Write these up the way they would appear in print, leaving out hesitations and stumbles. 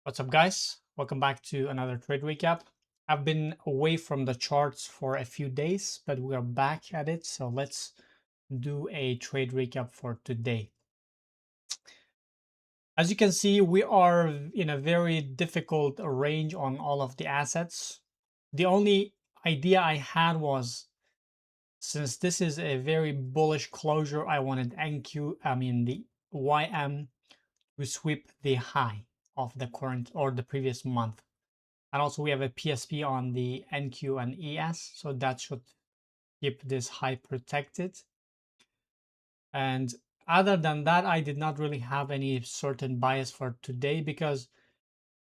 What's up, guys? Welcome back to another trade recap. I've been away from the charts for a few days, but we are back at it. So let's do a trade recap for today. As you can see, we are in a very difficult range on all of the assets. The only idea I had was, since this is a very bullish closure, I wanted the YM to sweep the high of the current or the previous month. And also we have a PSP on the NQ and ES, so that should keep this high protected. And other than that, I did not really have any certain bias for today, because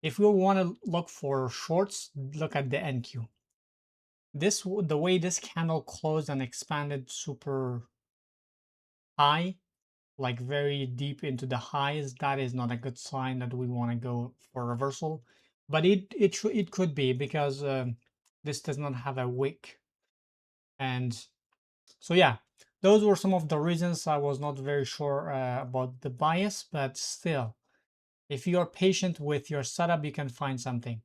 if we want to look for shorts, look at the NQ. The way this candle closed and expanded super high, like very deep into the highs, that is not a good sign that we want to go for reversal. But it could be, because this does not have a wick. And so yeah, those were some of the reasons I was not very sure about the bias. But still, if you're patient with your setup, you can find something.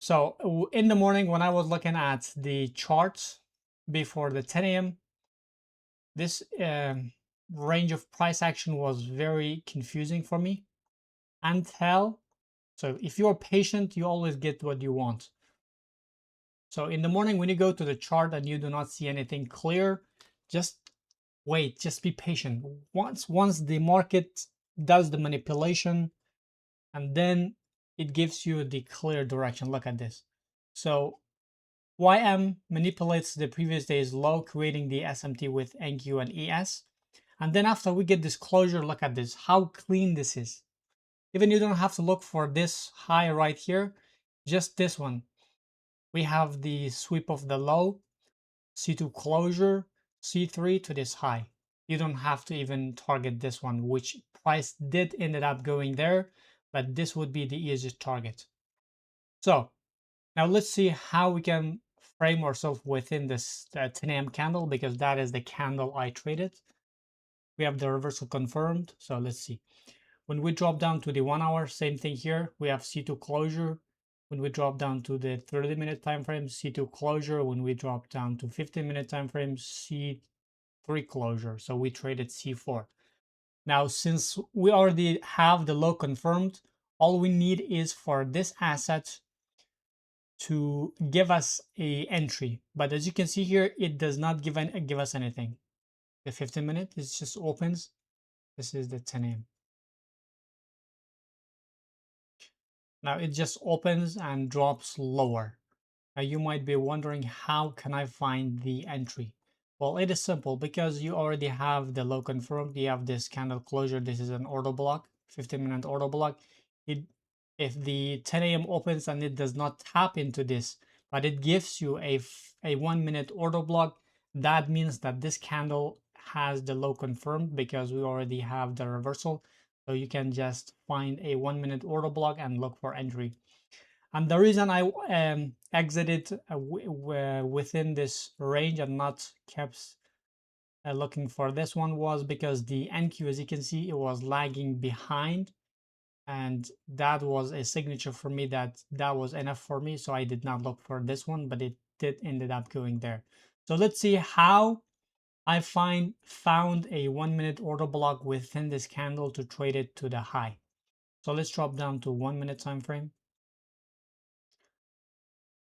So in the morning, when I was looking at the charts before the 10 a.m., this range of price action was very confusing for me until, so if you're patient, you always get what you want. So in the morning, when you go to the chart and you do not see anything clear, just wait, just be patient. Once the market does the manipulation, and then it gives you the clear direction. Look at this. So YM manipulates the previous day's low, creating the SMT with NQ and ES. And then after we get this closure, look at this, how clean this is. Even you don't have to look for this high right here, just this one. We have the sweep of the low, C2 closure, C3 to this high. You don't have to even target this one, which price did ended up going there, but this would be the easiest target. So now let's see how we can frame ourselves within this 10 a.m. candle, because that is the candle I traded. We have the reversal confirmed. So let's see. When we drop down to the 1 hour, same thing here. We have C2 closure. When we drop down to the 30-minute time frame, C2 closure. When we drop down to 15-minute time frame, C3 closure. So we traded C4. Now, since we already have the low confirmed, all we need is for this asset to give us a entry. But as you can see here, it does not give us anything. The 15-minute, it just opens. This is the 10 a.m. Now it just opens and drops lower. Now you might be wondering, how can I find the entry? Well, it is simple, because you already have the low confirmed. You have this candle closure. This is an order block, 15-minute order block. If the 10 a.m. opens and it does not tap into this, but it gives you a 1-minute order block, that means that this candle has the low confirmed, because we already have the reversal. So you can just find a 1-minute order block and look for entry. And the reason I exited within this range and not kept looking for this one was because the NQ, as you can see, it was lagging behind. And that was a signature for me that was enough for me. So I did not look for this one, but it did ended up going there. So let's see how I found a 1-minute order block within this candle to trade it to the high. So let's drop down to 1-minute time frame.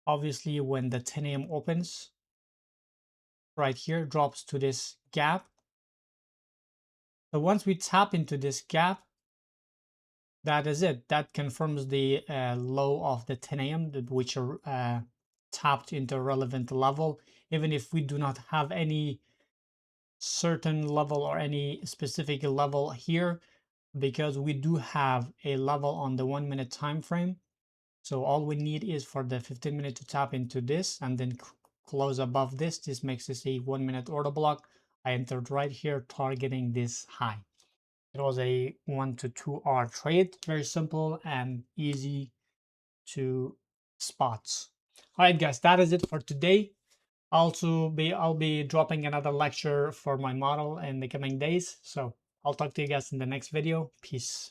Obviously, when the 10 a.m. opens, right here, drops to this gap. So once we tap into this gap, that is it. That confirms the low of the 10 a.m., which are tapped into a relevant level. Even if we do not have any certain level or any specific level here, because we do have a level on the 1-minute time frame. So all we need is for the 15-minute to tap into this and then close above this. This makes this a 1-minute order block. I entered right here, targeting this high. It was a 1 to 2 hour trade. Very simple and easy to spot. All right, guys, that is it for today. I'll be dropping another lecture for my model in the coming days. So I'll talk to you guys in the next video. Peace.